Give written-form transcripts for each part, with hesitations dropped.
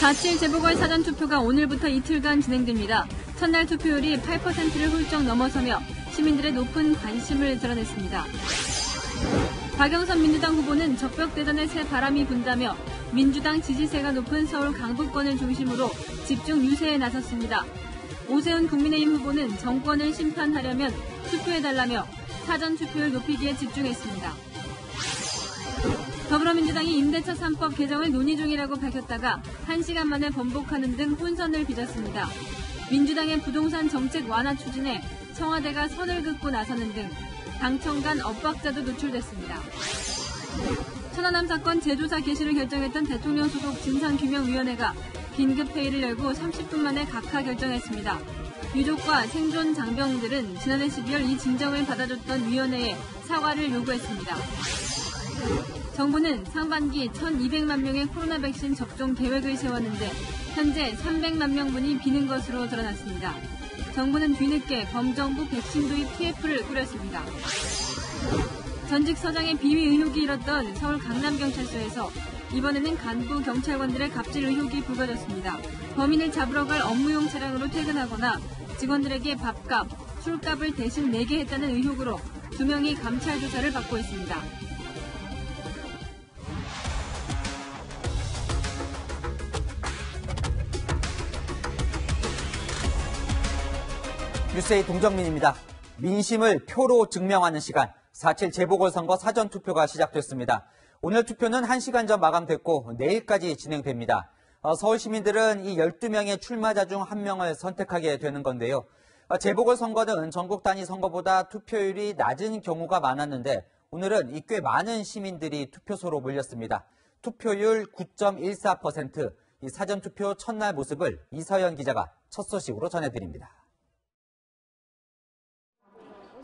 4.7 재보궐 사전투표가 오늘부터 이틀간 진행됩니다. 첫날 투표율이 8%를 훌쩍 넘어서며 시민들의 높은 관심을 드러냈습니다. 박영선 민주당 후보는 적벽대전의 새 바람이 분다며 민주당 지지세가 높은 서울 강북권을 중심으로 집중 유세에 나섰습니다. 오세훈 국민의힘 후보는 정권을 심판하려면 투표해달라며 사전투표율 높이기에 집중했습니다. 더불어민주당이 임대차 3법 개정을 논의 중이라고 밝혔다가 1시간 만에 번복하는 등 혼선을 빚었습니다. 민주당의 부동산 정책 완화 추진에 청와대가 선을 긋고 나서는 등 당청 간 엇박자도 노출됐습니다. 천안함 사건 재조사 개시를 결정했던 대통령 소속 진상규명위원회가 긴급회의를 열고 30분 만에 각하 결정했습니다. 유족과 생존 장병들은 지난해 12월 이 진정을 받아줬던 위원회에 사과를 요구했습니다. 정부는 상반기 1,200만 명의 코로나 백신 접종 계획을 세웠는데 현재 300만 명분이 비는 것으로 드러났습니다. 정부는 뒤늦게 범정부 백신 도입 TF를 꾸렸습니다. 전직 서장의 비위 의혹이 일었던 서울 강남경찰서에서 이번에는 간부 경찰관들의 갑질 의혹이 불거졌습니다. 범인을 잡으러 갈 업무용 차량으로 퇴근하거나 직원들에게 밥값, 술값을 대신 내게 했다는 의혹으로 2명이 감찰 조사를 받고 있습니다. 뉴스의 동정민입니다. 민심을 표로 증명하는 시간, 4.7 재보궐선거 사전투표가 시작됐습니다. 오늘 투표는 1시간 전 마감됐고 내일까지 진행됩니다. 서울 시민들은 이 12명의 출마자 중 1명을 선택하게 되는 건데요. 재보궐선거는 전국 단위 선거보다 투표율이 낮은 경우가 많았는데 오늘은 꽤 많은 시민들이 투표소로 몰렸습니다. 투표율 9.14%, 이 사전투표 첫날 모습을 이서연 기자가 첫 소식으로 전해드립니다.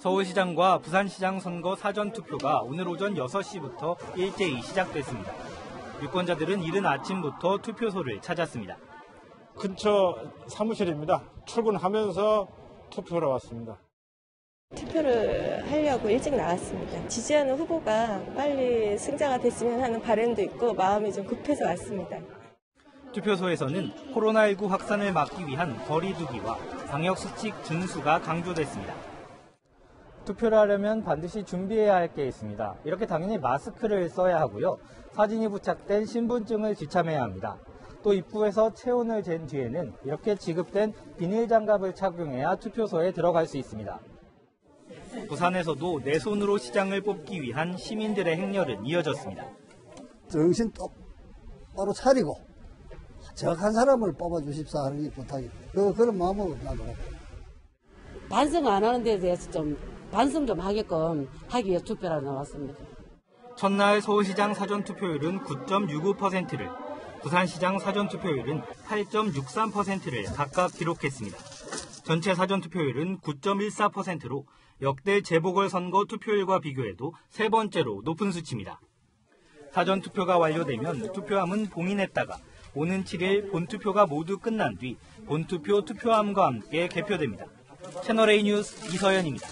서울시장과 부산시장 선거 사전투표가 오늘 오전 6시부터 일제히 시작됐습니다. 유권자들은 이른 아침부터 투표소를 찾았습니다. 근처 사무실입니다. 출근하면서 투표하러 왔습니다. 투표를 하려고 일찍 나왔습니다. 지지하는 후보가 빨리 승자가 됐으면 하는 바람도 있고 마음이 좀 급해서 왔습니다. 투표소에서는 코로나19 확산을 막기 위한 거리 두기와 방역수칙 준수가 강조됐습니다. 투표를 하려면 반드시 준비해야 할 게 있습니다. 이렇게 당연히 마스크를 써야 하고요. 사진이 부착된 신분증을 지참해야 합니다. 또 입구에서 체온을 잰 뒤에는 이렇게 지급된 비닐 장갑을 착용해야 투표소에 들어갈 수 있습니다. 부산에서도 내 손으로 시장을 뽑기 위한 시민들의 행렬은 이어졌습니다. 정신 똑바로 차리고 적한 사람을 뽑아주십사 하는 게 부탁입니다. 그런 마음으로 나도 반성 안 하는 데에 대해서 좀 반성 좀 하게끔 하기 위해 투표를 나왔습니다. 첫날 서울시장 사전투표율은 9.65%를, 부산시장 사전투표율은 8.63%를 각각 기록했습니다. 전체 사전투표율은 9.14%로 역대 재보궐선거 투표율과 비교해도 세 번째로 높은 수치입니다. 사전투표가 완료되면 투표함은 봉인했다가 오는 7일 본투표가 모두 끝난 뒤 본투표 투표함과 함께 개표됩니다. 채널A 뉴스 이서연입니다.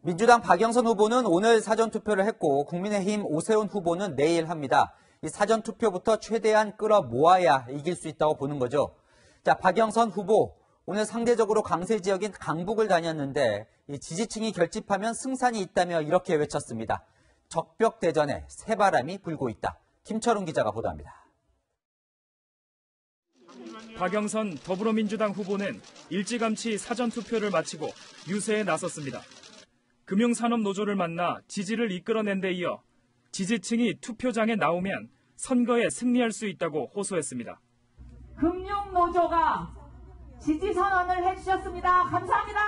민주당 박영선 후보는 오늘 사전투표를 했고 국민의힘 오세훈 후보는 내일 합니다. 이 사전투표부터 최대한 끌어모아야 이길 수 있다고 보는 거죠. 자, 박영선 후보 오늘 상대적으로 강세 지역인 강북을 다녔는데 이 지지층이 결집하면 승산이 있다며 이렇게 외쳤습니다. 적벽대전에 새바람이 불고 있다. 김철웅 기자가 보도합니다. 박영선 더불어민주당 후보는 일찌감치 사전투표를 마치고 유세에 나섰습니다. 금융산업노조를 만나 지지를 이끌어낸 데 이어 지지층이 투표장에 나오면 선거에 승리할 수 있다고 호소했습니다. 금융노조가 지지선언을 해주셨습니다. 감사합니다.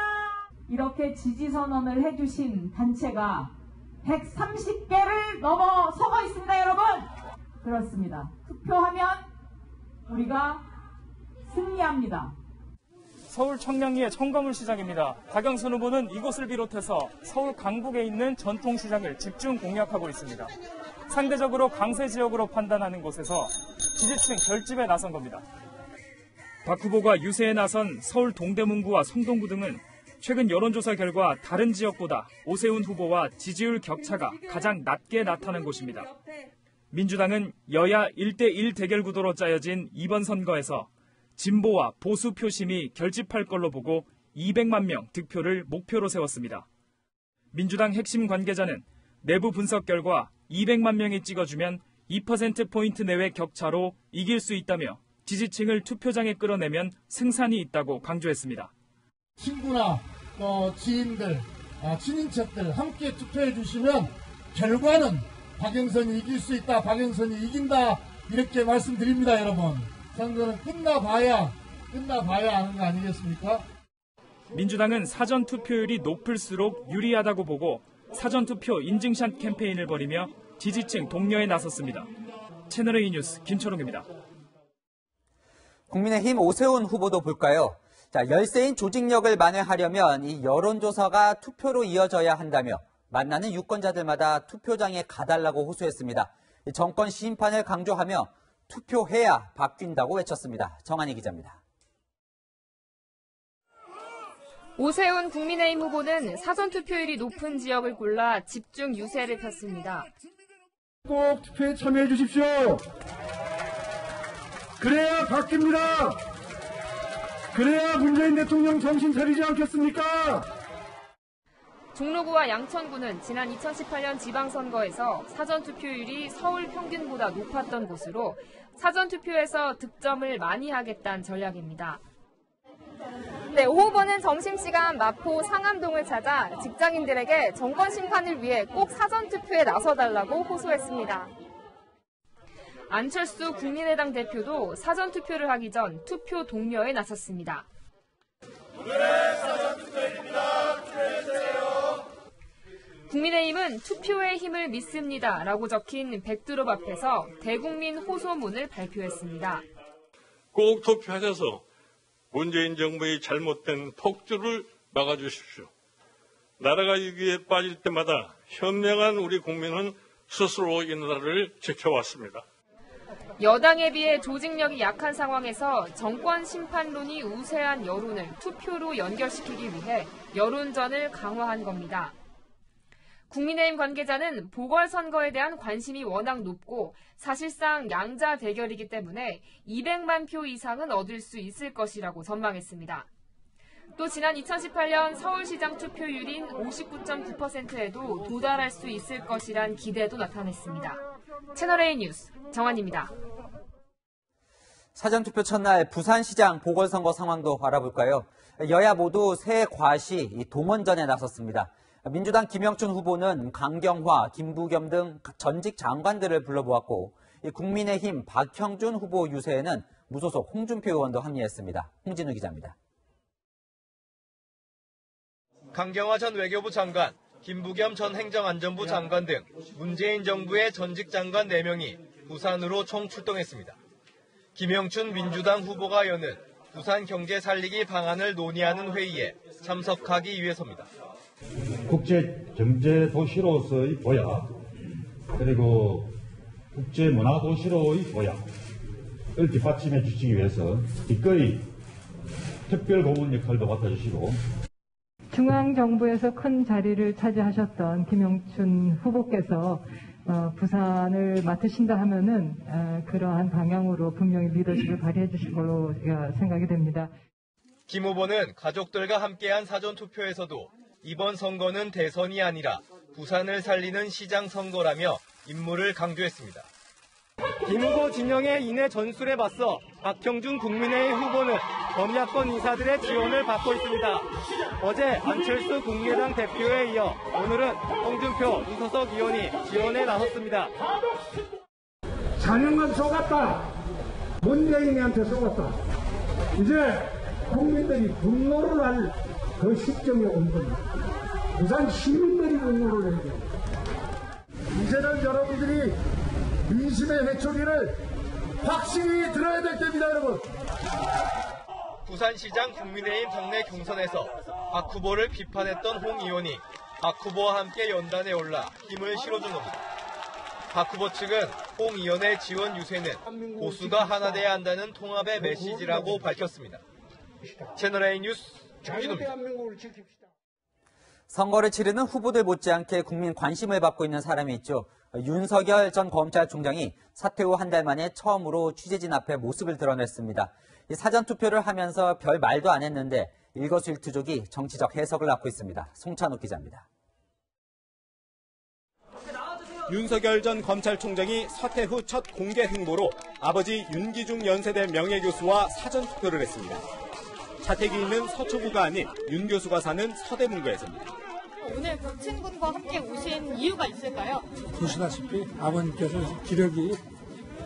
이렇게 지지선언을 해주신 단체가 130개를 넘어서고 있습니다, 여러분. 그렇습니다. 투표하면 우리가 승리합니다. 서울 청량리의 청거물시장입니다. 박영선 후보는 이곳을 비롯해서 서울 강북에 있는 전통시장을 집중 공략하고 있습니다. 상대적으로 강세 지역으로 판단하는 곳에서 지지층 결집에 나선 겁니다. 박 후보가 유세에 나선 서울 동대문구와 성동구 등은 최근 여론조사 결과 다른 지역보다 오세훈 후보와 지지율 격차가 가장 낮게 나타난 곳입니다. 민주당은 여야 1대1 대결 구도로 짜여진 이번 선거에서 진보와 보수 표심이 결집할 걸로 보고 200만 명 득표를 목표로 세웠습니다. 민주당 핵심 관계자는 내부 분석 결과 200만 명이 찍어주면 2%포인트 내외 격차로 이길 수 있다며 지지층을 투표장에 끌어내면 승산이 있다고 강조했습니다. 친구나 지인들, 친인척들 함께 투표해 주시면 결과는 박영선이 이길 수 있다, 박영선이 이긴다 이렇게 말씀드립니다. 여러분, 선거는 끝나봐야 하는 거 아니겠습니까? 민주당은 사전 투표율이 높을수록 유리하다고 보고 사전 투표 인증샷 캠페인을 벌이며 지지층 독려에 나섰습니다. 채널A 뉴스 김철웅입니다. 국민의힘 오세훈 후보도 볼까요? 자, 열세인 조직력을 만회하려면 이 여론조사가 투표로 이어져야 한다며 만나는 유권자들마다 투표장에 가달라고 호소했습니다. 정권 시인판을 강조하며 투표해야 바뀐다고 외쳤습니다. 정한희 기자입니다. 오세훈 국민의힘 후보는 사전투표율이 높은 지역을 골라 집중 유세를 폈습니다. 꼭 투표에 참여해 주십시오. 그래야 바뀝니다. 그래야 문재인 대통령 정신 차리지 않겠습니까? 종로구와 양천구는 지난 2018년 지방선거에서 사전투표율이 서울 평균보다 높았던 곳으로 사전투표에서 득점을 많이 하겠다는 전략입니다. 네, 오 후보는 점심시간 마포 상암동을 찾아 직장인들에게 정권 심판을 위해 꼭 사전투표에 나서달라고 호소했습니다. 안철수 국민의당 대표도 사전투표를 하기 전 투표 독려에 나섰습니다. 오늘은 사전투표입니다. 투표해주세요. 국민의힘은 투표의 힘을 믿습니다 라고 적힌 백두롭 앞에서 대국민 호소문을 발표했습니다. 꼭 투표하셔서 문재인 정부의 잘못된 폭주를 막아주십시오. 나라가 위기에 빠질 때마다 현명한 우리 국민은 스스로 이 나라를 지켜왔습니다. 여당에 비해 조직력이 약한 상황에서 정권 심판론이 우세한 여론을 투표로 연결시키기 위해 여론전을 강화한 겁니다. 국민의힘 관계자는 보궐선거에 대한 관심이 워낙 높고 사실상 양자 대결이기 때문에 200만 표 이상은 얻을 수 있을 것이라고 전망했습니다. 또 지난 2018년 서울시장 투표율인 59.9%에도 도달할 수 있을 것이란 기대도 나타냈습니다. 채널A 뉴스 정한입니다. 사전투표 첫날 부산시장 보궐선거 상황도 알아볼까요? 여야 모두 새 과시 동원전에 나섰습니다. 민주당 김영춘 후보는 강경화, 김부겸 등 전직 장관들을 불러보았고 국민의힘 박형준 후보 유세에는 무소속 홍준표 의원도 합류했습니다. 홍진우 기자입니다. 강경화 전 외교부 장관, 김부겸 전 행정안전부 장관 등 문재인 정부의 전직 장관 4명이 부산으로 총 출동했습니다. 김영춘 민주당 후보가 여는 부산 경제 살리기 방안을 논의하는 회의에 참석하기 위해서입니다. 국제 경제 도시로서의 보약, 그리고 국제 문화 도시로의 보약을 뒷받침해 주시기 위해서 기꺼이 특별 고문 역할도 맡아주시고 중앙정부에서 큰 자리를 차지하셨던 김영춘 후보께서 부산을 맡으신다 하면은 그러한 방향으로 분명히 리더십을 발휘해 주실 걸로 생각이 됩니다. 김 후보는 가족들과 함께한 사전투표에서도 이번 선거는 대선이 아니라 부산을 살리는 시장 선거라며 임무를 강조했습니다. 김 후보 진영의 인해 전술에 맞서 박형준 국민의힘 후보는 범야권 인사들의 지원을 받고 있습니다. 어제 안철수 국민의당 대표에 이어 오늘은 홍준표 무소속 의원이 지원에 나섰습니다. 4년간 속았다. 문재인한테 속았다. 이제 국민들이 분노를 할 그 시점이 온 겁니다. 부산 시민들이 분노를 해야 돼요. 이제는 여러분들이 민심의 회초리를 확실히 들어야 될 때입니다, 여러분. 부산시장 국민의힘 당내 경선에서 박 후보를 비판했던 홍 의원이 박 후보와 함께 연단에 올라 힘을 실어준 겁니다. 박 후보 측은 홍 의원의 지원 유세는 보수가 하나 돼야 한다는 통합의 메시지라고 밝혔습니다. 채널A 뉴스 정진우입니다. 선거를 치르는 후보들 못지않게 국민 관심을 받고 있는 사람이 있죠. 윤석열 전 검찰총장이 사퇴 후 한 달 만에 처음으로 취재진 앞에 모습을 드러냈습니다. 사전투표를 하면서 별 말도 안 했는데 일거수일투족이 정치적 해석을 낳고 있습니다. 송찬욱 기자입니다. 윤석열 전 검찰총장이 사퇴 후 첫 공개 행보로 아버지 윤기중 연세대 명예교수와 사전투표를 했습니다. 자택이 있는 서초구가 아닌 윤 교수가 사는 서대문구에서입니다. 오늘 그 친구과 함께 오신 이유가 있을까요? 보시다시피 아버님께서 기력이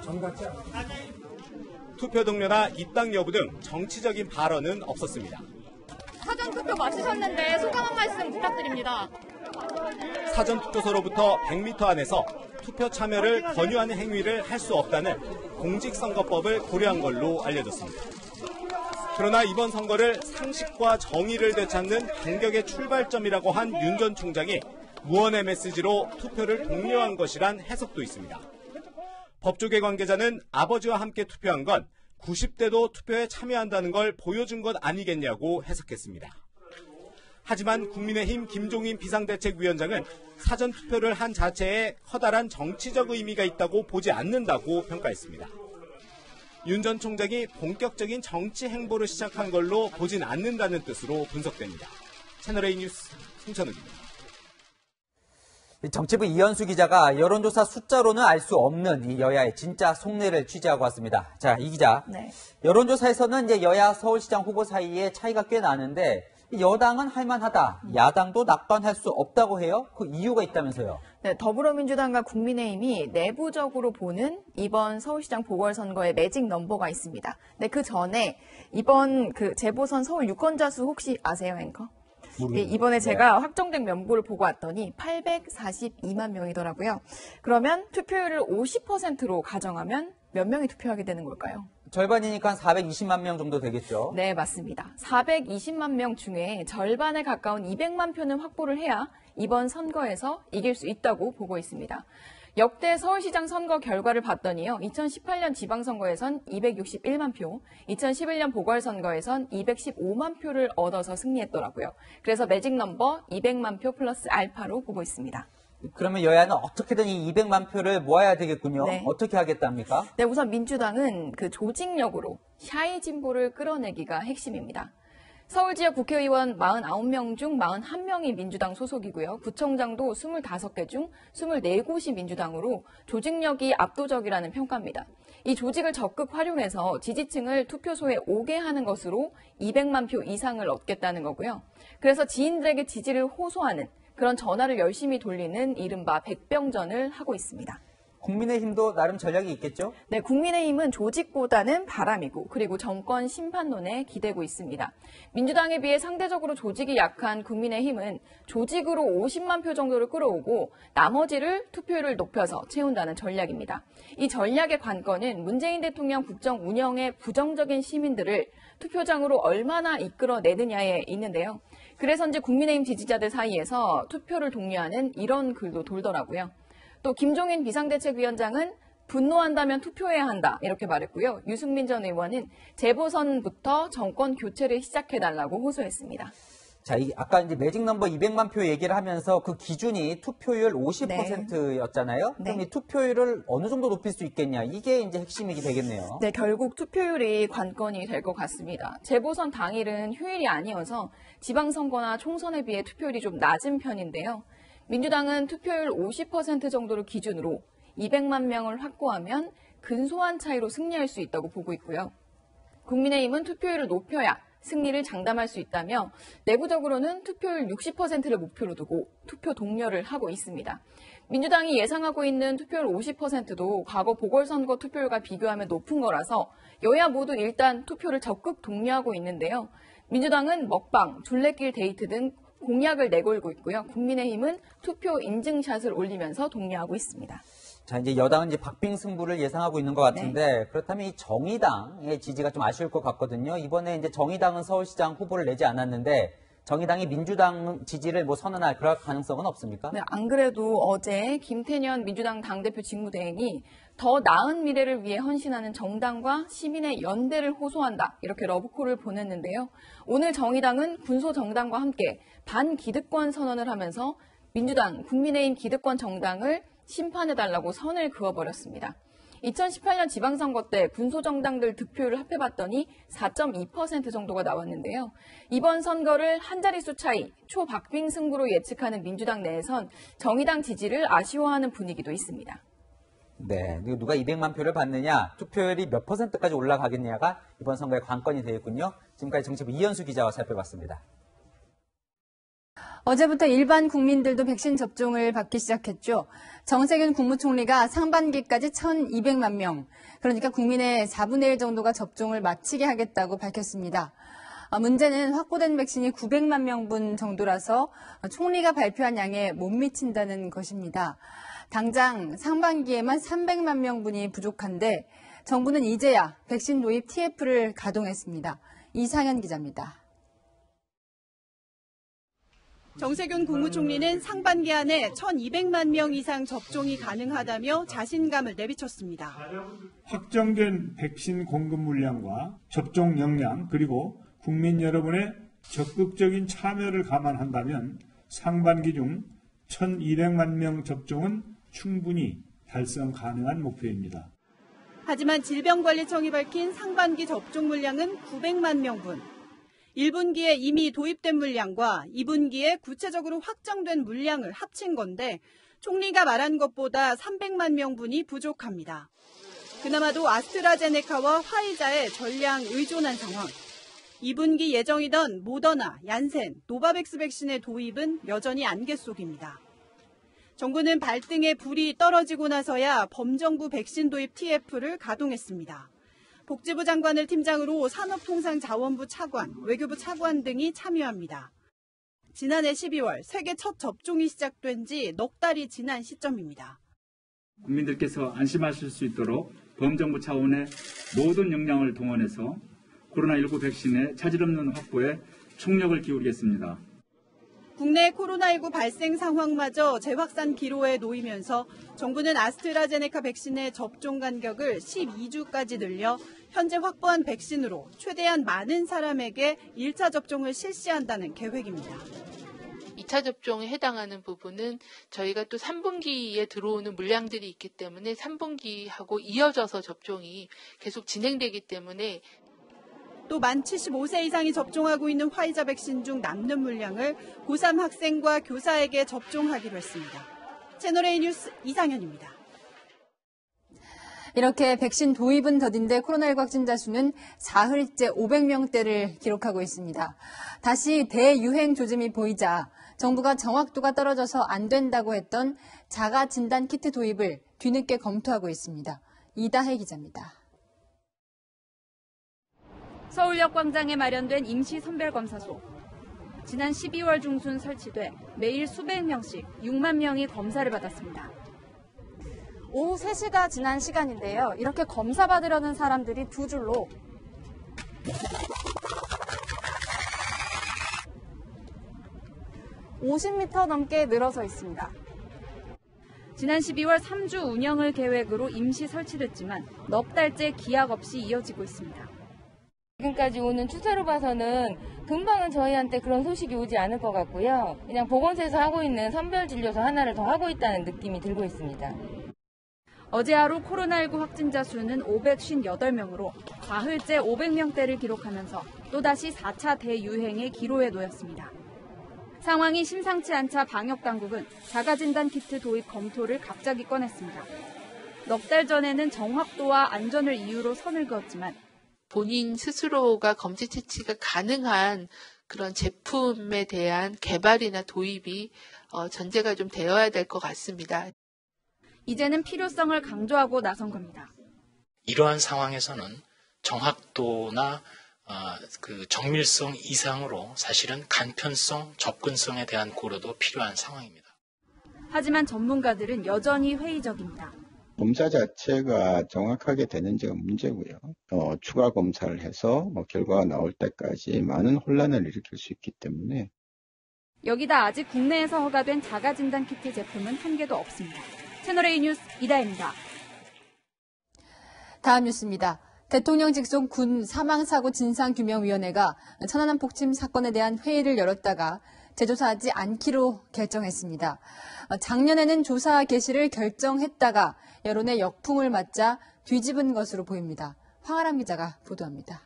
정같지 않습니다. 투표 동료나 입당 여부 등 정치적인 발언은 없었습니다. 사전투표 마치셨는데 소감 한 말씀 부탁드립니다. 사전투표소로부터 100m 안에서 투표 참여를 권유하는 행위를 할 수 없다는 공직선거법을 고려한 걸로 알려졌습니다. 그러나 이번 선거를 상식과 정의를 되찾는 반격의 출발점이라고 한 윤 전 총장이 무언의 메시지로 투표를 독려한 것이란 해석도 있습니다. 법조계 관계자는 아버지와 함께 투표한 건 90대도 투표에 참여한다는 걸 보여준 것 아니겠냐고 해석했습니다. 하지만 국민의힘 김종인 비상대책위원장은 사전투표를 한 자체에 커다란 정치적 의미가 있다고 보지 않는다고 평가했습니다. 윤 전 총장이 본격적인 정치 행보를 시작한 걸로 보진 않는다는 뜻으로 분석됩니다. 채널A 뉴스 송찬욱입니다. 정치부 이현수 기자가 여론조사 숫자로는 알 수 없는 이 여야의 진짜 속내를 취재하고 왔습니다. 자, 이 기자. 네. 여론조사에서는 이제 여야 서울시장 후보 사이에 차이가 꽤 나는데 여당은 할만하다, 야당도 낙관할 수 없다고 해요? 그 이유가 있다면서요? 네, 더불어민주당과 국민의힘이 내부적으로 보는 이번 서울시장 보궐선거의 매직 넘버가 있습니다. 네, 그 전에 이번 그 재보선 서울 유권자 수 혹시 아세요, 앵커? 예, 이번에 제가 확정된 명부를 보고 왔더니 842만 명이더라고요. 그러면 투표율을 50%로 가정하면 몇 명이 투표하게 되는 걸까요? 절반이니까 420만 명 정도 되겠죠? 네, 맞습니다. 420만 명 중에 절반에 가까운 200만 표는 확보를 해야 이번 선거에서 이길 수 있다고 보고 있습니다. 역대 서울시장 선거 결과를 봤더니요. 2018년 지방선거에선 261만 표, 2011년 보궐선거에선 215만 표를 얻어서 승리했더라고요. 그래서 매직 넘버 200만 표 플러스 알파로 보고 있습니다. 그러면 여야는 어떻게든 이 200만 표를 모아야 되겠군요. 네. 어떻게 하겠답니까? 네, 우선 민주당은 그 조직력으로 샤이 진보를 끌어내기가 핵심입니다. 서울 지역 국회의원 49명 중 41명이 민주당 소속이고요. 구청장도 25개 중 24곳이 민주당으로 조직력이 압도적이라는 평가입니다. 이 조직을 적극 활용해서 지지층을 투표소에 오게 하는 것으로 200만 표 이상을 얻겠다는 거고요. 그래서 지인들에게 지지를 호소하는 그런 전화를 열심히 돌리는 이른바 백병전을 하고 있습니다. 국민의힘도 나름 전략이 있겠죠? 네, 국민의힘은 조직보다는 바람이고 그리고 정권 심판론에 기대고 있습니다. 민주당에 비해 상대적으로 조직이 약한 국민의힘은 조직으로 50만 표 정도를 끌어오고 나머지를 투표율을 높여서 채운다는 전략입니다. 이 전략의 관건은 문재인 대통령 국정 운영에 부정적인 시민들을 투표장으로 얼마나 이끌어내느냐에 있는데요. 그래서인지 국민의힘 지지자들 사이에서 투표를 독려하는 이런 글도 돌더라고요. 또 김종인 비상대책위원장은 분노한다면 투표해야 한다 이렇게 말했고요. 유승민 전 의원은 재보선부터 정권 교체를 시작해달라고 호소했습니다. 자, 아까 이제 매직 넘버 200만 표 얘기를 하면서 그 기준이 투표율 50%였잖아요. 네. 그럼 이 투표율을 어느 정도 높일 수 있겠냐? 이게 이제 핵심이 되겠네요. 네, 결국 투표율이 관건이 될 것 같습니다. 재보선 당일은 휴일이 아니어서 지방선거나 총선에 비해 투표율이 좀 낮은 편인데요. 민주당은 투표율 50% 정도를 기준으로 200만 명을 확보하면 근소한 차이로 승리할 수 있다고 보고 있고요. 국민의힘은 투표율을 높여야 승리를 장담할 수 있다며 내부적으로는 투표율 60%를 목표로 두고 투표 독려를 하고 있습니다. 민주당이 예상하고 있는 투표율 50%도 과거 보궐선거 투표율과 비교하면 높은 거라서 여야 모두 일단 투표를 적극 독려하고 있는데요. 민주당은 먹방, 둘레길 데이트 등 공약을 내걸고 있고요. 국민의힘은 투표 인증샷을 올리면서 독려하고 있습니다. 자, 이제 여당은 이제 박빙 승부를 예상하고 있는 것 같은데 그렇다면 이 정의당의 지지가 좀 아쉬울 것 같거든요. 이번에 이제 정의당은 서울시장 후보를 내지 않았는데 정의당이 민주당 지지를 선언할 그럴 가능성은 없습니까? 네, 안 그래도 어제 김태년 민주당 당대표 직무대행이 더 나은 미래를 위해 헌신하는 정당과 시민의 연대를 호소한다. 이렇게 러브콜을 보냈는데요. 오늘 정의당은 군소정당과 함께 반기득권 선언을 하면서 민주당, 국민의힘 기득권 정당을 심판해달라고 선을 그어버렸습니다. 2018년 지방선거 때 군소정당들 득표율을 합해봤더니 4.2% 정도가 나왔는데요. 이번 선거를 한 자릿수 차이, 초박빙 승부로 예측하는 민주당 내에선 정의당 지지를 아쉬워하는 분위기도 있습니다. 네, 누가 200만 표를 받느냐, 투표율이 몇 %까지 올라가겠냐가 이번 선거의 관건이 되겠군요. 지금까지 정치부 이현수 기자와 살펴봤습니다. 어제부터 일반 국민들도 백신 접종을 받기 시작했죠. 정세균 국무총리가 상반기까지 1,200만 명, 그러니까 국민의 4분의 1 정도가 접종을 마치게 하겠다고 밝혔습니다. 문제는 확보된 백신이 900만 명분 정도라서 총리가 발표한 양에 못 미친다는 것입니다. 당장 상반기에만 300만 명분이 부족한데 정부는 이제야 백신 도입 TF를 가동했습니다. 이상현 기자입니다. 정세균 국무총리는 상반기 안에 1,200만 명 이상 접종이 가능하다며 자신감을 내비쳤습니다. 확정된 백신 공급 물량과 접종 역량 그리고 국민 여러분의 적극적인 참여를 감안한다면 상반기 중 1,200만 명 접종은 충분히 달성 가능한 목표입니다. 하지만 질병관리청이 밝힌 상반기 접종 물량은 900만 명분. 1분기에 이미 도입된 물량과 2분기에 구체적으로 확정된 물량을 합친 건데 총리가 말한 것보다 300만 명분이 부족합니다. 그나마도 아스트라제네카와 화이자에 전량 의존한 상황. 2분기 예정이던 모더나, 얀센, 노바백스 백신의 도입은 여전히 안개 속입니다. 정부는 발등에 불이 떨어지고 나서야 범정부 백신 도입 TF를 가동했습니다. 복지부 장관을 팀장으로 산업통상자원부 차관, 외교부 차관 등이 참여합니다. 지난해 12월 세계 첫 접종이 시작된 지 넉 달이 지난 시점입니다. 국민들께서 안심하실 수 있도록 범정부 차원의 모든 역량을 동원해서 코로나19 백신의 차질 없는 확보에 총력을 기울이겠습니다. 국내 코로나19 발생 상황마저 재확산 기로에 놓이면서 정부는 아스트라제네카 백신의 접종 간격을 12주까지 늘려 현재 확보한 백신으로 최대한 많은 사람에게 1차 접종을 실시한다는 계획입니다. 2차 접종에 해당하는 부분은 저희가 또 3분기에 들어오는 물량들이 있기 때문에 3분기하고 이어져서 접종이 계속 진행되기 때문에 또 만 75세 이상이 접종하고 있는 화이자 백신 중 남는 물량을 고3 학생과 교사에게 접종하기로 했습니다. 채널A 뉴스 이상현입니다. 이렇게 백신 도입은 더딘데 코로나19 확진자 수는 사흘째 500명대를 기록하고 있습니다. 다시 대유행 조짐이 보이자 정부가 정확도가 떨어져서 안 된다고 했던 자가 진단 키트 도입을 뒤늦게 검토하고 있습니다. 이다혜 기자입니다. 서울역 광장에 마련된 임시 선별검사소. 지난 12월 중순 설치돼 매일 수백 명씩 6만 명이 검사를 받았습니다. 오후 3시가 지난 시간인데요. 이렇게 검사 받으려는 사람들이 두 줄로 (50m) 넘게 늘어서 있습니다. 지난 12월 3주 운영을 계획으로 임시 설치됐지만 넉 달째 기약 없이 이어지고 있습니다. 지금까지 오는 추세로 봐서는 금방은 저희한테 그런 소식이 오지 않을 것 같고요. 그냥 보건소에서 하고 있는 선별진료소 하나를 더 하고 있다는 느낌이 들고 있습니다. 어제 하루 코로나19 확진자 수는 558명으로 사흘째 500명대를 기록하면서 또다시 4차 대유행의 기로에 놓였습니다. 상황이 심상치 않자 방역당국은 자가진단 키트 도입 검토를 갑자기 꺼냈습니다. 넉 달 전에는 정확도와 안전을 이유로 선을 그었지만 본인 스스로가 검체 채취가 가능한 그런 제품에 대한 개발이나 도입이 전제가 좀 되어야 될 것 같습니다. 이제는 필요성을 강조하고 나선 겁니다. 이러한 상황에서는 정확도나 그 정밀성 이상으로 사실은 간편성, 접근성에 대한 고려도 필요한 상황입니다. 하지만 전문가들은 여전히 회의적입니다. 검사 자체가 정확하게 되는지가 문제고요. 추가 검사를 해서 결과가 나올 때까지 많은 혼란을 일으킬 수 있기 때문에 여기다 아직 국내에서 허가된 자가진단 키트 제품은 한 개도 없습니다. 채널A 뉴스 이다혜입니다. 다음 뉴스입니다. 대통령 직속 군 사망사고 진상규명위원회가 천안함 폭침 사건에 대한 회의를 열었다가 재조사하지 않기로 결정했습니다. 작년에는 조사 개시를 결정했다가 여론의 역풍을 맞자 뒤집은 것으로 보입니다. 황아람 기자가 보도합니다.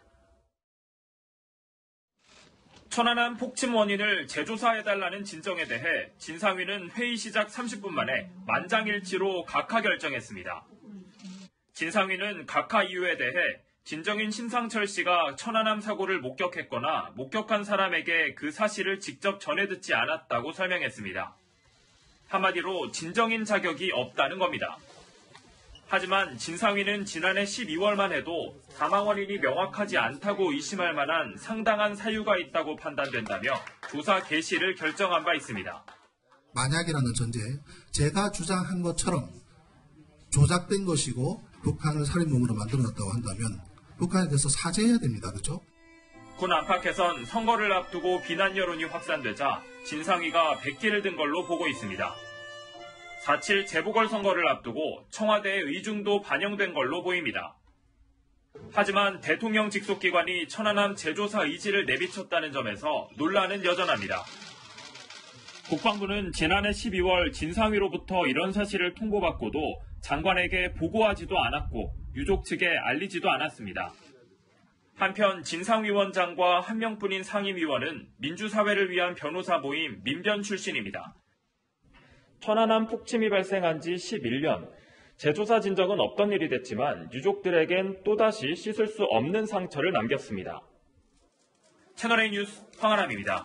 천안함 폭침 원인을 재조사해달라는 진정에 대해 진상위는 회의 시작 30분 만에 만장일치로 각하 결정했습니다. 진상위는 각하 이유에 대해 진정인 심상철 씨가 천안함 사고를 목격했거나 목격한 사람에게 그 사실을 직접 전해 듣지 않았다고 설명했습니다. 한마디로 진정인 자격이 없다는 겁니다. 하지만 진상위는 지난해 12월만 해도 사망 원인이 명확하지 않다고 의심할 만한 상당한 사유가 있다고 판단된다며 조사 개시를 결정한 바 있습니다. 만약이라는 전제에 제가 주장한 것처럼 조작된 것이고 북한을 살인범으로 만들어놨다고 한다면 북한에 대해서 사죄해야 됩니다. 그렇죠? 군 안팎에선 선거를 앞두고 비난 여론이 확산되자 진상위가 백기를 든 걸로 보고 있습니다. 4.7 재보궐선거를 앞두고 청와대의 의중도 반영된 걸로 보입니다. 하지만 대통령 직속기관이 천안함 재조사 의지를 내비쳤다는 점에서 논란은 여전합니다. 국방부는 지난해 12월 진상위로부터 이런 사실을 통보받고도 장관에게 보고하지도 않았고 유족 측에 알리지도 않았습니다. 한편 진상위원장과 한 명뿐인 상임위원은 민주사회를 위한 변호사 모임 민변 출신입니다. 천안함 폭침이 발생한 지 11년, 재조사 진정은 없던 일이 됐지만 유족들에겐 또다시 씻을 수 없는 상처를 남겼습니다. 채널A 뉴스 황아람입니다.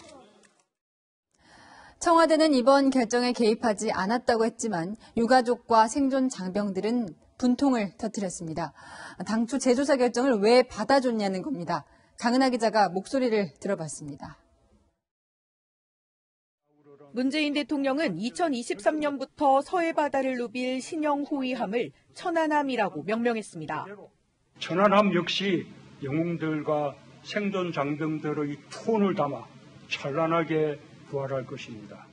청와대는 이번 결정에 개입하지 않았다고 했지만 유가족과 생존 장병들은 분통을 터뜨렸습니다. 당초 재조사 결정을 왜 받아줬냐는 겁니다. 강은하 기자가 목소리를 들어봤습니다. 문재인 대통령은 2023년부터 서해 바다를 누빌 신형 호위함을 천안함이라고 명명했습니다. 천안함 역시 영웅들과 생존 장병들의 투혼을 담아 찬란하게 부활할 것입니다.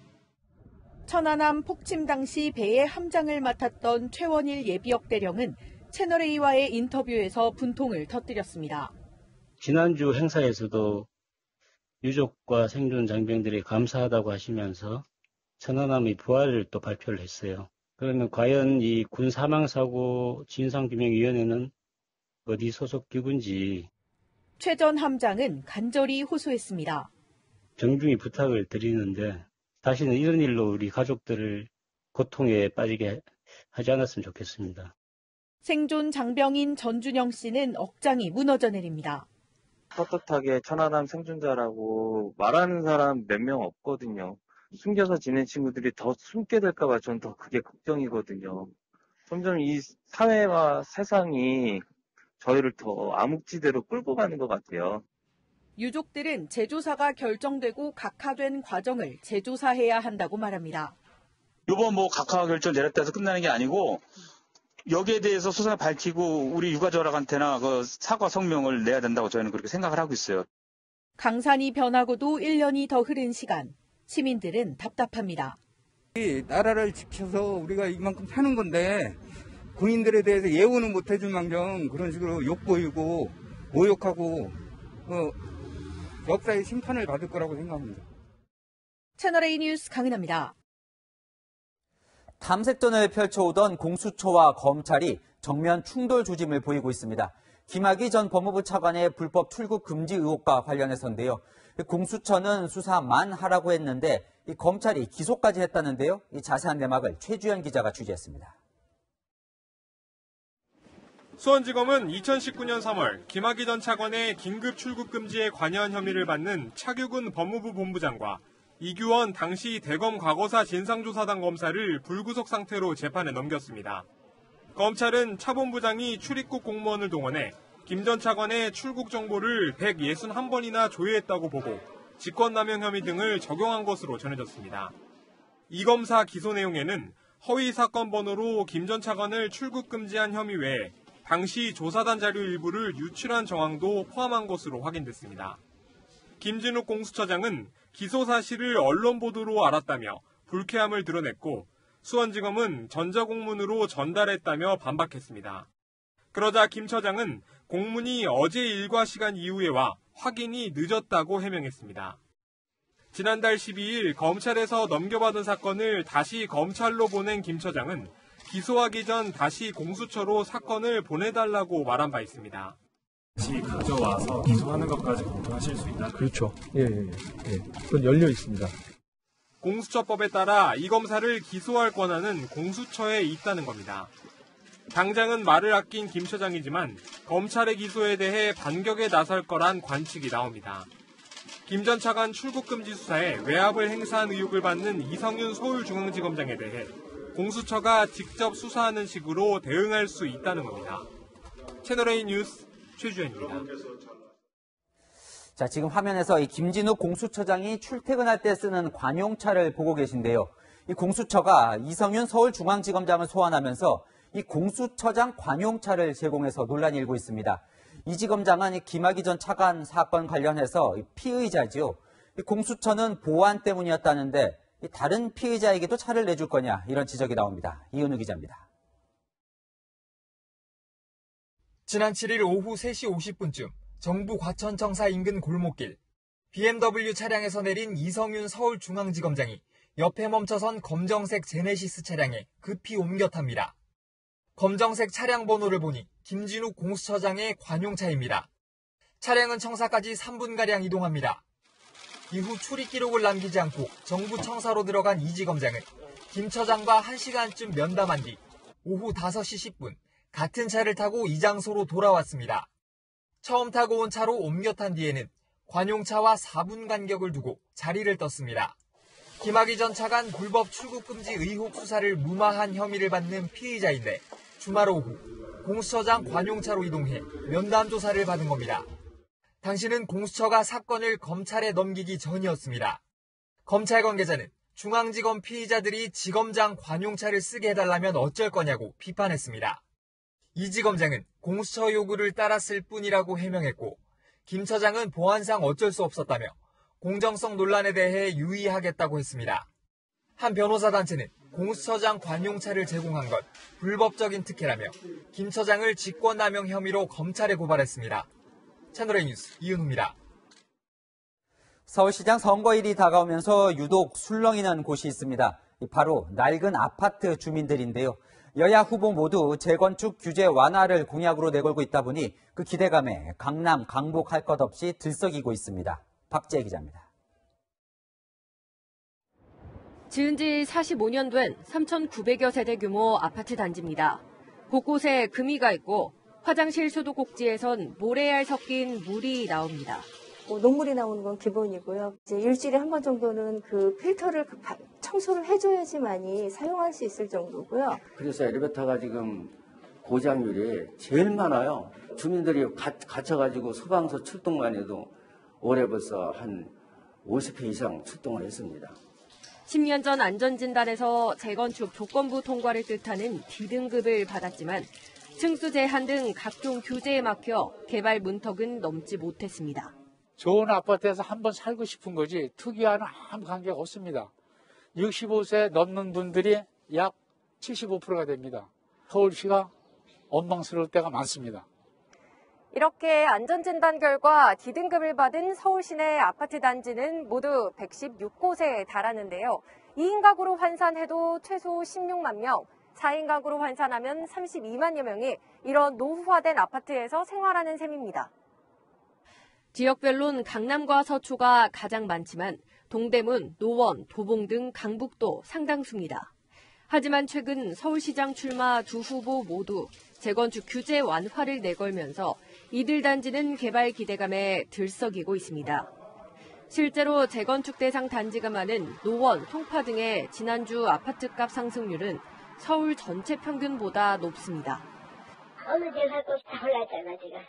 천안함 폭침 당시 배의 함장을 맡았던 최원일 예비역 대령은 채널A와의 인터뷰에서 분통을 터뜨렸습니다. 지난주 행사에서도 유족과 생존 장병들이 감사하다고 하시면서 천안함의 부활을 또 발표를 했어요. 그러면 과연 이 군 사망사고 진상규명위원회는 어디 소속 기구인지 최 전 함장은 간절히 호소했습니다. 정중히 부탁을 드리는데 다시는 이런 일로 우리 가족들을 고통에 빠지게 하지 않았으면 좋겠습니다. 생존 장병인 전준영 씨는 억장이 무너져 내립니다. 떳떳하게 천안함 생존자라고 말하는 사람 몇 명 없거든요. 숨겨서 지낸 친구들이 더 숨게 될까봐 전 더 그게 걱정이거든요. 점점 이 사회와 세상이 저희를 더 암흑지대로 끌고 가는 것 같아요. 유족들은 재조사가 결정되고 각하된 과정을 재조사해야 한다고 말합니다. 이번 각하 결정 내렸다 해서 끝나는 게 아니고 여기에 대해서 수사를 밝히고 우리 유가족한테나 사과 성명을 내야 된다고 저희는 그렇게 생각을 하고 있어요. 강산이 변하고도 1년이 더 흐른 시간, 시민들은 답답합니다. 나라를 지켜서 우리가 이만큼 사는 건데 군인들에 대해서 예우는 못 해줄 망정 그런 식으로 욕보이고 모욕하고 역사의 심판을 받을 거라고 생각합니다. 채널A 뉴스 강은하입니다. 탐색전을 펼쳐오던 공수처와 검찰이 정면 충돌 조짐을 보이고 있습니다. 김학의 전 법무부 차관의 불법 출국 금지 의혹과 관련해서인데요. 공수처는 수사만 하라고 했는데 검찰이 기소까지 했다는데요. 이 자세한 내막을 최주연 기자가 취재했습니다. 수원지검은 2019년 3월 김학의 전 차관의 긴급 출국 금지에 관여한 혐의를 받는 차규근 법무부 본부장과 이규원 당시 대검 과거사 진상조사단 검사를 불구속 상태로 재판에 넘겼습니다. 검찰은 차 본부장이 출입국 공무원을 동원해 김 전 차관의 출국 정보를 161번이나 조회했다고 보고 직권남용 혐의 등을 적용한 것으로 전해졌습니다. 이 검사 기소 내용에는 허위 사건 번호로 김 전 차관을 출국 금지한 혐의 외에 당시 조사단 자료 일부를 유출한 정황도 포함한 것으로 확인됐습니다. 김진욱 공수처장은 기소 사실을 언론 보도로 알았다며 불쾌함을 드러냈고 수원지검은 전자공문으로 전달했다며 반박했습니다. 그러자 김 처장은 공문이 어제 일과 시간 이후에 와 확인이 늦었다고 해명했습니다. 지난달 12일 검찰에서 넘겨받은 사건을 다시 검찰로 보낸 김 처장은 기소하기 전 다시 공수처로 사건을 보내달라고 말한 바 있습니다. 다시 가져와서 기소하는 것까지 검토하실 수 있다. 그렇죠. 예. 그건 열려 있습니다. 공수처법에 따라 이 검사를 기소할 권한은 공수처에 있다는 겁니다. 당장은 말을 아낀 김 처장이지만 검찰의 기소에 대해 반격에 나설 거란 관측이 나옵니다. 김 전 차관 출국금지 수사에 외압을 행사한 의혹을 받는 이성윤 서울중앙지검장에 대해 공수처가 직접 수사하는 식으로 대응할 수 있다는 겁니다. 채널A 뉴스 최주현입니다. 자, 지금 화면에서 이 김진욱 공수처장이 출퇴근할 때 쓰는 관용차를 보고 계신데요. 이 공수처가 이성윤 서울중앙지검장을 소환하면서 이 공수처장 관용차를 제공해서 논란이 일고 있습니다. 이 지검장은 김학의 전 차관 사건 관련해서 피의자지요. 공수처는 보안 때문이었다는데 다른 피의자에게도 차를 내줄 거냐 이런 지적이 나옵니다. 이은우 기자입니다. 지난 7일 오후 3시 50분쯤 정부 과천청사 인근 골목길 BMW 차량에서 내린 이성윤 서울중앙지검장이 옆에 멈춰선 검정색 제네시스 차량에 급히 옮겨 탑니다. 검정색 차량 번호를 보니 김진욱 공수처장의 관용차입니다. 차량은 청사까지 3분가량 이동합니다. 이후 출입 기록을 남기지 않고 정부 청사로 들어간 이 지검장은 김 처장과 1시간쯤 면담한 뒤 오후 5시 10분 같은 차를 타고 이 장소로 돌아왔습니다. 처음 타고 온 차로 옮겨 탄 뒤에는 관용차와 4분 간격을 두고 자리를 떴습니다. 김학의 전 차관 불법 출국금지 의혹 수사를 무마한 혐의를 받는 피의자인데 주말 오후 공수처장 관용차로 이동해 면담 조사를 받은 겁니다. 당시는 공수처가 사건을 검찰에 넘기기 전이었습니다. 검찰 관계자는 중앙지검 피의자들이 지검장 관용차를 쓰게 해달라면 어쩔 거냐고 비판했습니다. 이 지검장은 공수처 요구를 따랐을 뿐이라고 해명했고 김 처장은 보안상 어쩔 수 없었다며 공정성 논란에 대해 유의하겠다고 했습니다. 한 변호사 단체는 공수처장 관용차를 제공한 것 불법적인 특혜라며 김 처장을 직권남용 혐의로 검찰에 고발했습니다. 채널A 뉴스 이은우입니다. 서울시장 선거일이 다가오면서 유독 술렁이는 곳이 있습니다. 바로 낡은 아파트 주민들인데요. 여야 후보 모두 재건축 규제 완화를 공약으로 내걸고 있다 보니 그 기대감에 강남, 강북 할 것 없이 들썩이고 있습니다. 박지혜 기자입니다. 지은 지 45년 된 3,900여 세대 규모 아파트 단지입니다. 곳곳에 금이가 있고 화장실 소독꼭지에선 모래알 섞인 물이 나옵니다. 녹물이 나오는 건 기본이고요. 이제 일주일에 한 번 정도는 그 필터를 청소를 해줘야지만이 사용할 수 있을 정도고요. 그래서 엘리베이터가 지금 고장률이 제일 많아요. 주민들이 갇혀가지고 소방서 출동만 해도 올해 벌써 한 50회 이상 출동을 했습니다. 10년 전 안전진단에서 재건축 조건부 통과를 뜻하는 D등급을 받았지만 층수 제한 등 각종 규제에 막혀 개발 문턱은 넘지 못했습니다. 좋은 아파트에서 한번 살고 싶은 거지 특이와는 아무 관계가 없습니다. 65세 넘는 분들이 약 75%가 됩니다. 서울시가 원망스러울 때가 많습니다. 이렇게 안전진단 결과 D등급을 받은 서울 시내 아파트 단지는 모두 116곳에 달하는데요. 2인 가구로 환산해도 최소 16만 명, 4인 가구로 환산하면 32만여 명이 이런 노후화된 아파트에서 생활하는 셈입니다. 지역별론 강남과 서초가 가장 많지만 동대문, 노원, 도봉 등 강북도 상당수입니다. 하지만 최근 서울시장 출마 두 후보 모두 재건축 규제 완화를 내걸면서 이들 단지는 개발 기대감에 들썩이고 있습니다. 실제로 재건축 대상 단지가 많은 노원, 송파 등의 지난주 아파트값 상승률은 서울 전체 평균보다 높습니다. 어느 지역 살 것이 다 올랐잖아 지금.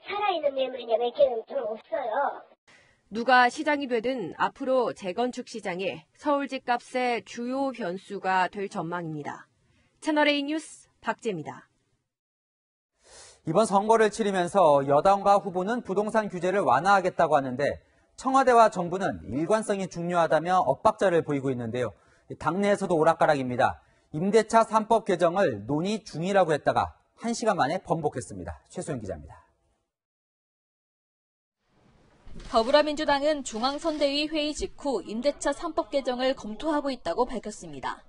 살아있는 매물이냐 몇 개는 좀 없어요. 누가 시장이 되든 앞으로 재건축 시장이 서울 집값의 주요 변수가 될 전망입니다. 채널A 뉴스 박재입니다. 이번 선거를 치르면서 여당과 후보는 부동산 규제를 완화하겠다고 하는데 청와대와 정부는 일관성이 중요하다며 엇박자를 보이고 있는데요. 당내에서도 오락가락입니다. 임대차 3법 개정을 논의 중이라고 했다가 1시간 만에 번복했습니다. 최소영 기자입니다. 더불어민주당은 중앙선대위 회의 직후 임대차 3법 개정을 검토하고 있다고 밝혔습니다.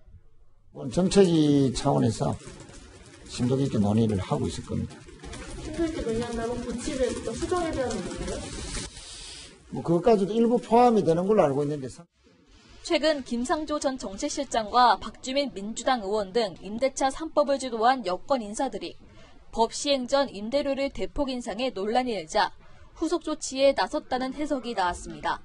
정책위 차원에서 심도 깊게 논의를 하고 있을 겁니다. 특별시 논의한다면 고치를 또 수정에 대한 논의인가요? 그것까지도 일부 포함이 되는 걸로 알고 있는데. 최근 김상조 전 정책실장과 박주민 민주당 의원 등 임대차 3법을 주도한 여권 인사들이 법 시행 전 임대료를 대폭 인상해 논란이 일자 후속 조치에 나섰다는 해석이 나왔습니다.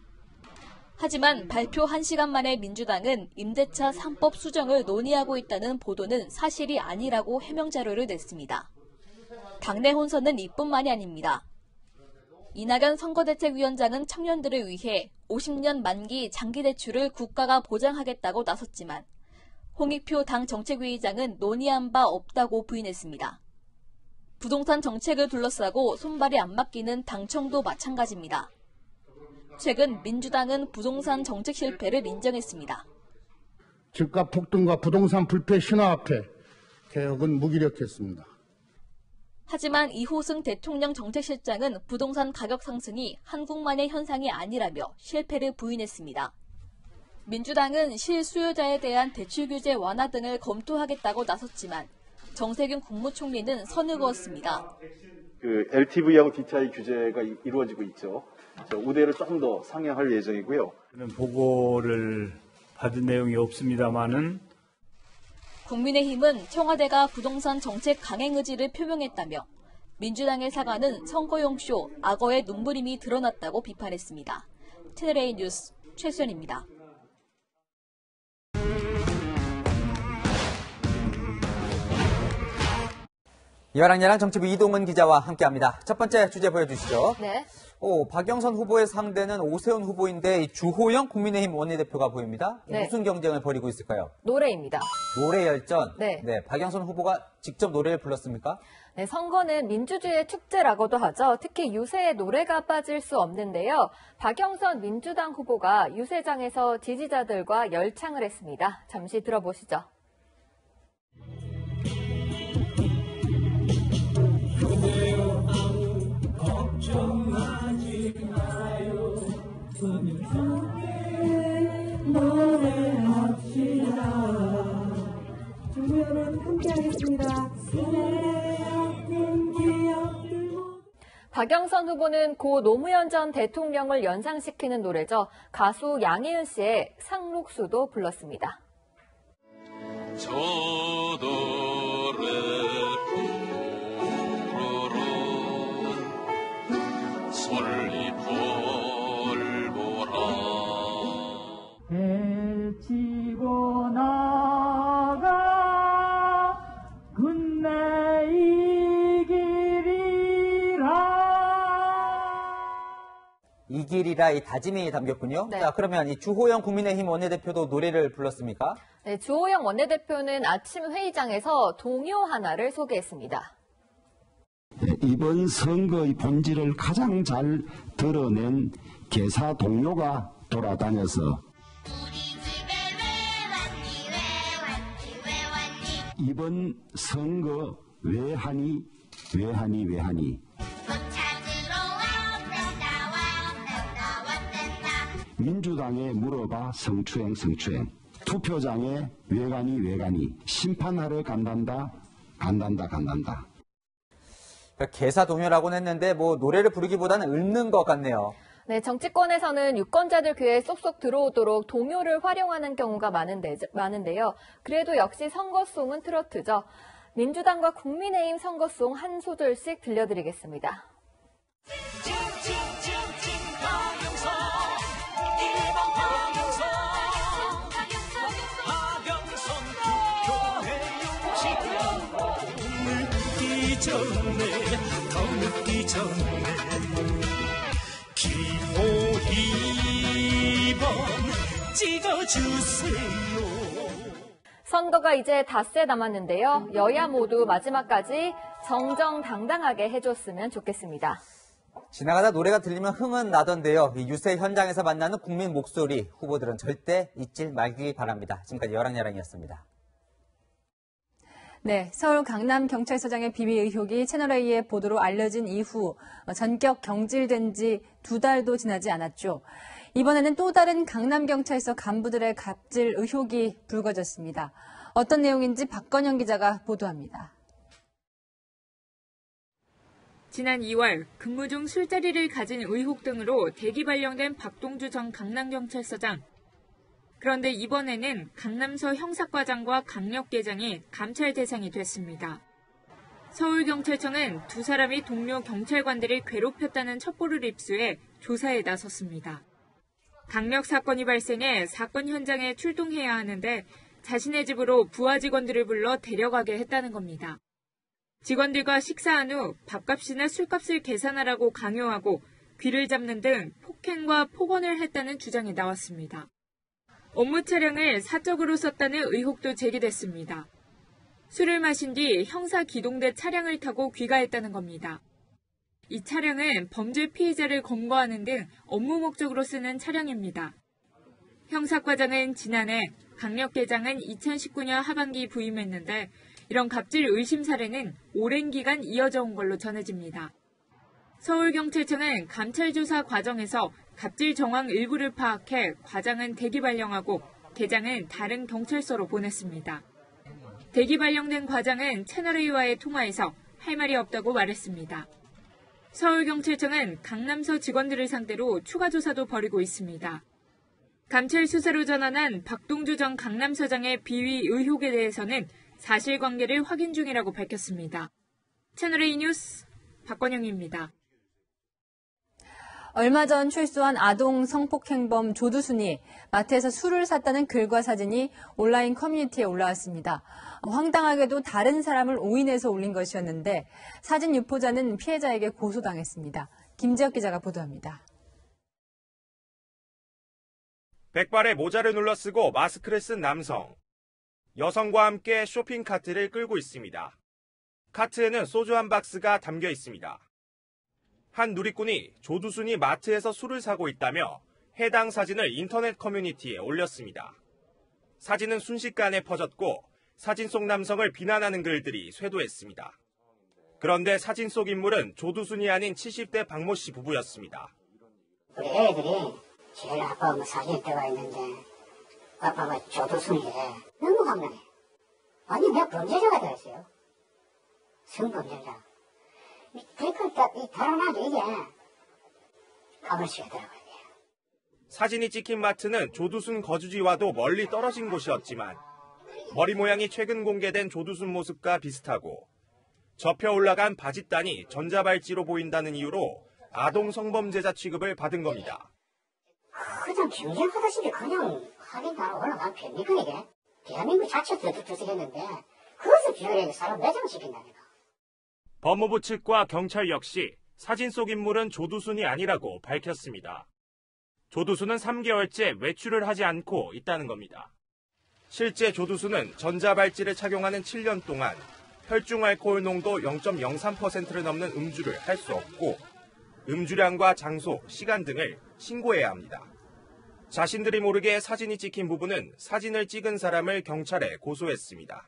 하지만 발표 1시간 만에 민주당은 임대차 3법 수정을 논의하고 있다는 보도는 사실이 아니라고 해명 자료를 냈습니다. 당내 혼선은 이뿐만이 아닙니다. 이낙연 선거대책위원장은 청년들을 위해 50년 만기 장기대출을 국가가 보장하겠다고 나섰지만 홍익표 당 정책위의장은 논의한 바 없다고 부인했습니다. 부동산 정책을 둘러싸고 손발이 안 맞기는 당청도 마찬가지입니다. 최근 민주당은 부동산 정책 실패를 인정했습니다. 집값 폭등과 부동산 불패 신화 앞에 개혁은 무기력했습니다. 하지만 이호승 대통령 정책실장은 부동산 가격 상승이 한국만의 현상이 아니라며 실패를 부인했습니다. 민주당은 실수요자에 대한 대출 규제 완화 등을 검토하겠다고 나섰지만 정세균 국무총리는 선을 그었습니다. LTV하고 DTI 규제가 이루어지고 있죠. 우대를 조금 더 상향할 예정이고요. 보고를 받은 내용이 없습니다만은 국민의힘은 청와대가 부동산 정책 강행 의지를 표명했다며 민주당의 사과는 선거용 쇼, 악어의 눈부림이 드러났다고 비판했습니다. 채널A 뉴스 최수연입니다. 여랑야랑 정치부 이동은 기자와 함께합니다. 첫 번째 주제 보여주시죠. 네. 박영선 후보의 상대는 오세훈 후보인데 주호영 국민의힘 원내대표가 보입니다. 네. 무슨 경쟁을 벌이고 있을까요? 노래입니다. 노래 열전. 네. 박영선 후보가 직접 노래를 불렀습니까? 네, 선거는 민주주의의 축제라고도 하죠. 특히 유세에 노래가 빠질 수 없는데요. 박영선 민주당 후보가 유세장에서 지지자들과 열창을 했습니다. 잠시 들어보시죠. 걱정하지 마요. 노래합시다. 주면은 함께하겠습니다. 박영선 후보는 고 노무현 전 대통령을 연상시키는 노래죠. 가수 양희은 씨의 상록수도 불렀습니다. 저 노래 해치고 나가 끝내 이 길이라. 이 길이라 이 다짐이 담겼군요. 네. 자, 그러면 이 주호영 국민의힘 원내대표도 노래를 불렀습니까? 네, 주호영 원내대표는 아침 회의장에서 동요 하나를 소개했습니다. 이번 선거의 본질을 가장 잘 드러낸 개사 동료가 돌아다녀서 이번 선거 왜 하니 민주당에 물어봐 성추행 투표장에 왜 가니 심판하러 간단다. 개사 동요라고는 했는데 노래를 부르기보다는 읊는 것 같네요. 네, 정치권에서는 유권자들 귀에 쏙쏙 들어오도록 동요를 활용하는 경우가 많은데요. 그래도 역시 선거송은 트로트죠. 민주당과 국민의힘 선거송 한 소절씩 들려드리겠습니다. 더 늦기 전에 기호 2번 찍어주세요. 선거가 이제 닷새 남았는데요. 여야 모두 마지막까지 정정당당하게 해줬으면 좋겠습니다. 지나가다 노래가 들리면 흥은 나던데요. 이 유세 현장에서 만나는 국민 목소리 후보들은 절대 잊지 말기 바랍니다. 지금까지 여랑야랑이었습니다. 네, 서울 강남경찰서장의 비위 의혹이 채널A의 보도로 알려진 이후 전격 경질된 지 2달도 지나지 않았죠. 이번에는 또 다른 강남경찰서 간부들의 갑질 의혹이 불거졌습니다. 어떤 내용인지 박건영 기자가 보도합니다. 지난 2월 근무 중 술자리를 가진 의혹 등으로 대기 발령된 박동주 전 강남경찰서장. 그런데 이번에는 강남서 형사과장과 강력계장이 감찰 대상이 됐습니다. 서울경찰청은 두 사람이 동료 경찰관들을 괴롭혔다는 첩보를 입수해 조사에 나섰습니다. 강력 사건이 발생해 사건 현장에 출동해야 하는데 자신의 집으로 부하 직원들을 불러 데려가게 했다는 겁니다. 직원들과 식사한 후 밥값이나 술값을 계산하라고 강요하고 귀를 잡는 등 폭행과 폭언을 했다는 주장이 나왔습니다. 업무 차량을 사적으로 썼다는 의혹도 제기됐습니다. 술을 마신 뒤 형사 기동대 차량을 타고 귀가했다는 겁니다. 이 차량은 범죄 피의자를 검거하는 등 업무 목적으로 쓰는 차량입니다. 형사과장은 지난해, 강력계장은 2019년 하반기 부임했는데 이런 갑질 의심 사례는 오랜 기간 이어져 온 걸로 전해집니다. 서울경찰청은 감찰 조사 과정에서 갑질 정황 일부를 파악해 과장은 대기 발령하고 계장은 다른 경찰서로 보냈습니다. 대기 발령된 과장은 채널A와의 통화에서 할 말이 없다고 말했습니다. 서울경찰청은 강남서 직원들을 상대로 추가 조사도 벌이고 있습니다. 감찰 수사로 전환한 박동주 전 강남서장의 비위 의혹에 대해서는 사실관계를 확인 중이라고 밝혔습니다. 채널A 뉴스 박건영입니다. 얼마 전 출소한 아동 성폭행범 조두순이 마트에서 술을 샀다는 글과 사진이 온라인 커뮤니티에 올라왔습니다. 황당하게도 다른 사람을 오인해서 올린 것이었는데 사진 유포자는 피해자에게 고소당했습니다. 김지혁 기자가 보도합니다. 백발에 모자를 눌러쓰고 마스크를 쓴 남성. 여성과 함께 쇼핑카트를 끌고 있습니다. 카트에는 소주 한 박스가 담겨 있습니다. 한 누리꾼이 조두순이 마트에서 술을 사고 있다며 해당 사진을 인터넷 커뮤니티에 올렸습니다. 사진은 순식간에 퍼졌고 사진 속 남성을 비난하는 글들이 쇄도했습니다. 그런데 사진 속 인물은 조두순이 아닌 70대 박모 씨 부부였습니다. 우리 애들이 제일 아빠 사진에 들어가 있는데 아빠가 조두순이래. 너무 황당해. 아니 내가 범죄자가 되었어요. 성범죄자. 그러니까 이 달아나도 이게 가만히시더라고요. 사진이 찍힌 마트는 조두순 거주지와도 멀리 떨어진 곳이었지만 머리 모양이 최근 공개된 조두순 모습과 비슷하고 접혀 올라간 바짓단이 전자발찌로 보인다는 이유로 아동 성범죄자 취급을 받은 겁니다. 그냥 경쟁하다시피 그냥 하긴 다 올라간 편입니까 이게? 대한민국 자체도 두둑두둑했는데 그것을 비교해 사람 매장시킨다니까. 법무부 측과 경찰 역시 사진 속 인물은 조두순이 아니라고 밝혔습니다. 조두순은 3개월째 외출을 하지 않고 있다는 겁니다. 실제 조두순은 전자발찌를 착용하는 7년 동안 혈중 알코올 농도 0.03%를 넘는 음주를 할 수 없고 음주량과 장소, 시간 등을 신고해야 합니다. 자신들이 모르게 사진이 찍힌 부부는 사진을 찍은 사람을 경찰에 고소했습니다.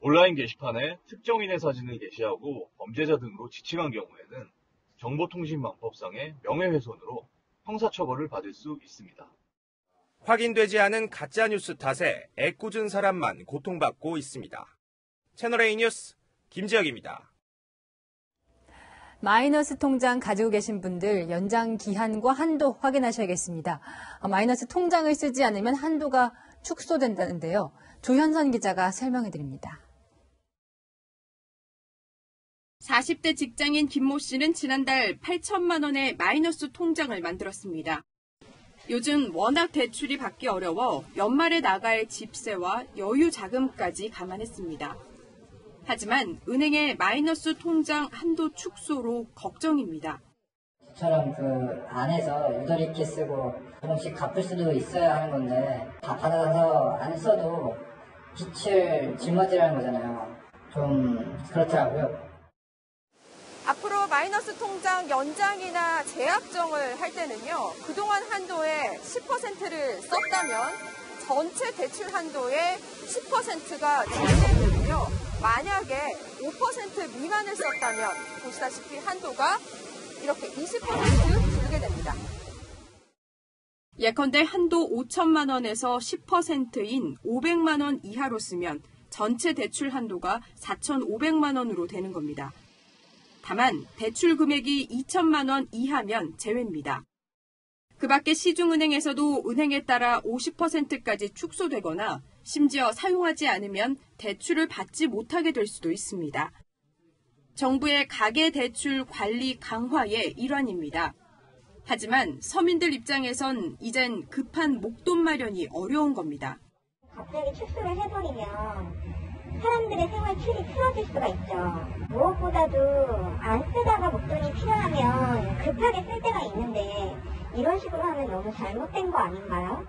온라인 게시판에 특정인의 사진을 게시하고 범죄자 등으로 지칭한 경우에는 정보통신망법상의 명예훼손으로 형사처벌을 받을 수 있습니다. 확인되지 않은 가짜뉴스 탓에 애꿎은 사람만 고통받고 있습니다. 채널A 뉴스 김지혁입니다. 마이너스 통장 가지고 계신 분들 연장 기한과 한도 확인하셔야겠습니다. 마이너스 통장을 쓰지 않으면 한도가 축소된다는데요. 조현선 기자가 설명해 드립니다. 40대 직장인 김모 씨는 지난달 8천만 원의 마이너스 통장을 만들었습니다. 요즘 워낙 대출이 받기 어려워 연말에 나갈 집세와 여유 자금까지 감안했습니다. 하지만 은행의 마이너스 통장 한도 축소로 걱정입니다. 저처럼 안에서 유도 리키 쓰고 조금씩 갚을 수도 있어야 하는 건데 다 받아서 안 써도 빚을 짊어지라는 거잖아요. 좀 그렇더라고요. 앞으로 마이너스 통장 연장이나 재약정을 할 때는요. 그동안 한도의 10%를 썼다면 전체 대출 한도의 10%가 지급되거든요. 만약에 5% 미만을 썼다면 보시다시피 한도가 이렇게 20% 줄게 됩니다. 예컨대 한도 5천만 원에서 10%인 500만 원 이하로 쓰면 전체 대출 한도가 4,500만 원으로 되는 겁니다. 다만 대출 금액이 2천만 원 이하면 제외입니다. 그 밖에 시중은행에서도 은행에 따라 50%까지 축소되거나 심지어 사용하지 않으면 대출을 받지 못하게 될 수도 있습니다. 정부의 가계대출 관리 강화의 일환입니다. 하지만 서민들 입장에선 이젠 급한 목돈 마련이 어려운 겁니다. 갑자기 축소를 해버리면 사람들의 생활 질이 틀어질 수가 있죠. 무엇보다도 안 쓰다가 목돈이 필요하면 급하게 쓸 때가 있는데 이런 식으로 하면 너무 잘못된 거 아닌가요?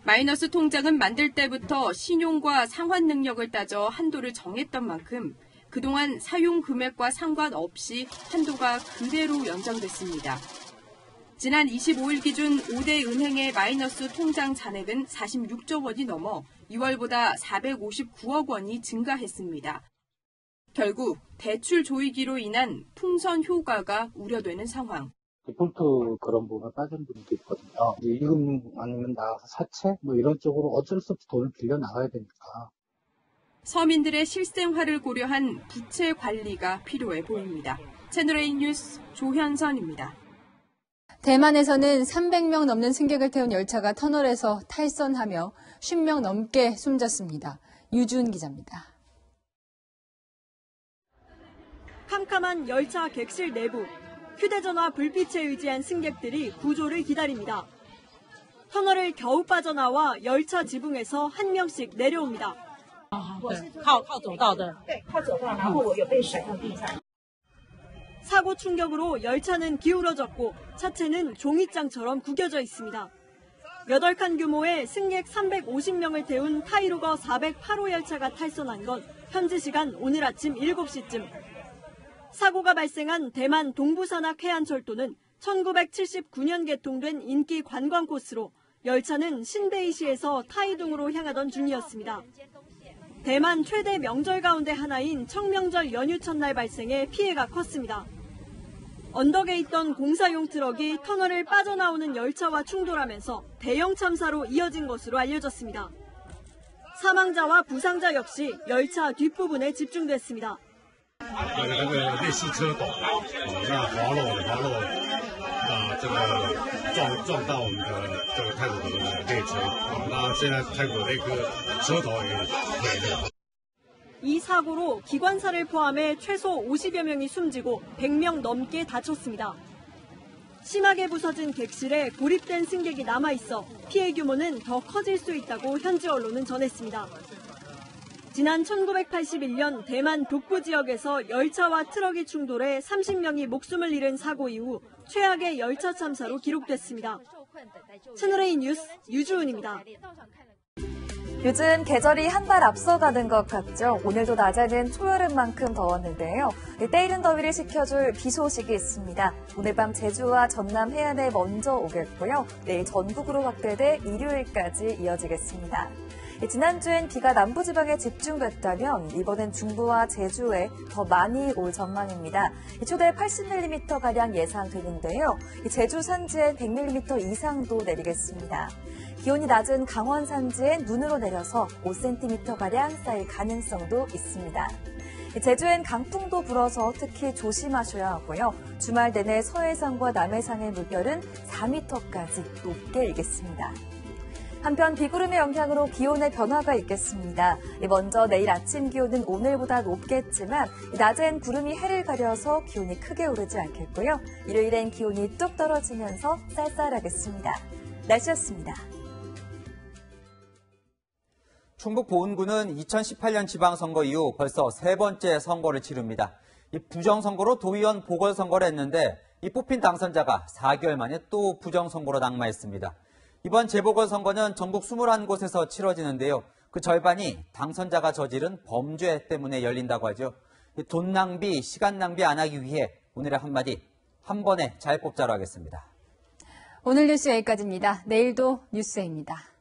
마이너스 통장은 만들 때부터 신용과 상환 능력을 따져 한도를 정했던 만큼 그동안 사용 금액과 상관없이 한도가 그대로 연장됐습니다. 지난 25일 기준 5대 은행의 마이너스 통장 잔액은 46조 원이 넘어 2월보다 459억 원이 증가했습니다. 결국 대출 조이기로 인한 풍선 효과가 우려되는 상황. 디폴트 그런 부분에 빠진 분들도 있거든요. 이금 아니면 나가서 사채 뭐 이런 쪽으로 어쩔 수 없이 돈을 빌려 나가야 되니까. 서민들의 실생활을 고려한 부채 관리가 필요해 보입니다. 채널A 뉴스 조현선입니다. 대만에서는 300명 넘는 승객을 태운 열차가 터널에서 탈선하며 50명 넘게 숨졌습니다. 유준 기자입니다. 캄캄한 열차 객실 내부. 휴대전화 불빛에 의지한 승객들이 구조를 기다립니다. 터널을 겨우 빠져나와 열차 지붕에서 한 명씩 내려옵니다. 사고 충격으로 열차는 기울어졌고 차체는 종이장처럼 구겨져 있습니다. 8칸 규모의 승객 350명을 태운 타이루거 408호 열차가 탈선한 건 현지 시간 오늘 아침 7시쯤. 사고가 발생한 대만 동부산악 해안철도는 1979년 개통된 인기 관광 코스로 열차는 신베이시에서 타이둥으로 향하던 중이었습니다. 대만 최대 명절 가운데 하나인 청명절 연휴 첫날 발생해 피해가 컸습니다. 언덕에 있던 공사용 트럭이 터널을 빠져나오는 열차와 충돌하면서 대형 참사로 이어진 것으로 알려졌습니다. 사망자와 부상자 역시 열차 뒷부분에 집중됐습니다. 那个类似车斗，那滑落，这个撞到我们的这个泰国的列车，那现在泰国那个车头也毁了。 이 사고로 기관사를 포함해 최소 50여 명이 숨지고 100명 넘게 다쳤습니다. 심하게 부서진 객실에 고립된 승객이 남아있어 피해 규모는 더 커질 수 있다고 현지 언론은 전했습니다. 지난 1981년 대만 북부 지역에서 열차와 트럭이 충돌해 30명이 목숨을 잃은 사고 이후 최악의 열차 참사로 기록됐습니다. 채널A 뉴스 유주은입니다. 요즘 계절이 한 발 앞서가는 것 같죠. 오늘도 낮에는 초여름만큼 더웠는데요. 때이른 더위를 식혀줄 비 소식이 있습니다. 오늘 밤 제주와 전남 해안에 먼저 오겠고요. 내일 전국으로 확대돼 일요일까지 이어지겠습니다. 지난주엔 비가 남부지방에 집중됐다면 이번엔 중부와 제주에 더 많이 올 전망입니다. 최대 80mm가량 예상되는데요. 제주 산지엔 100mm 이상도 내리겠습니다. 기온이 낮은 강원 산지엔 눈으로 내려서 5cm가량 쌓일 가능성도 있습니다. 제주엔 강풍도 불어서 특히 조심하셔야 하고요. 주말 내내 서해상과 남해상의 물결은 4m까지 높게 일겠습니다. 한편 비구름의 영향으로 기온의 변화가 있겠습니다. 먼저 내일 아침 기온은 오늘보다 높겠지만 낮엔 구름이 해를 가려서 기온이 크게 오르지 않겠고요. 일요일엔 기온이 뚝 떨어지면서 쌀쌀하겠습니다. 날씨였습니다. 충북 보은군은 2018년 지방선거 이후 벌써 세 번째 선거를 치릅니다. 이 부정선거로 도의원 보궐선거를 했는데 이 뽑힌 당선자가 4개월 만에 또 부정선거로 낙마했습니다. 이번 재보궐선거는 전국 21곳에서 치러지는데요. 그 절반이 당선자가 저지른 범죄 때문에 열린다고 하죠. 돈 낭비, 시간 낭비 안 하기 위해 오늘의 한마디 한 번에 잘 뽑자로 하겠습니다. 오늘 뉴스 여기까지입니다. 내일도 뉴스입니다.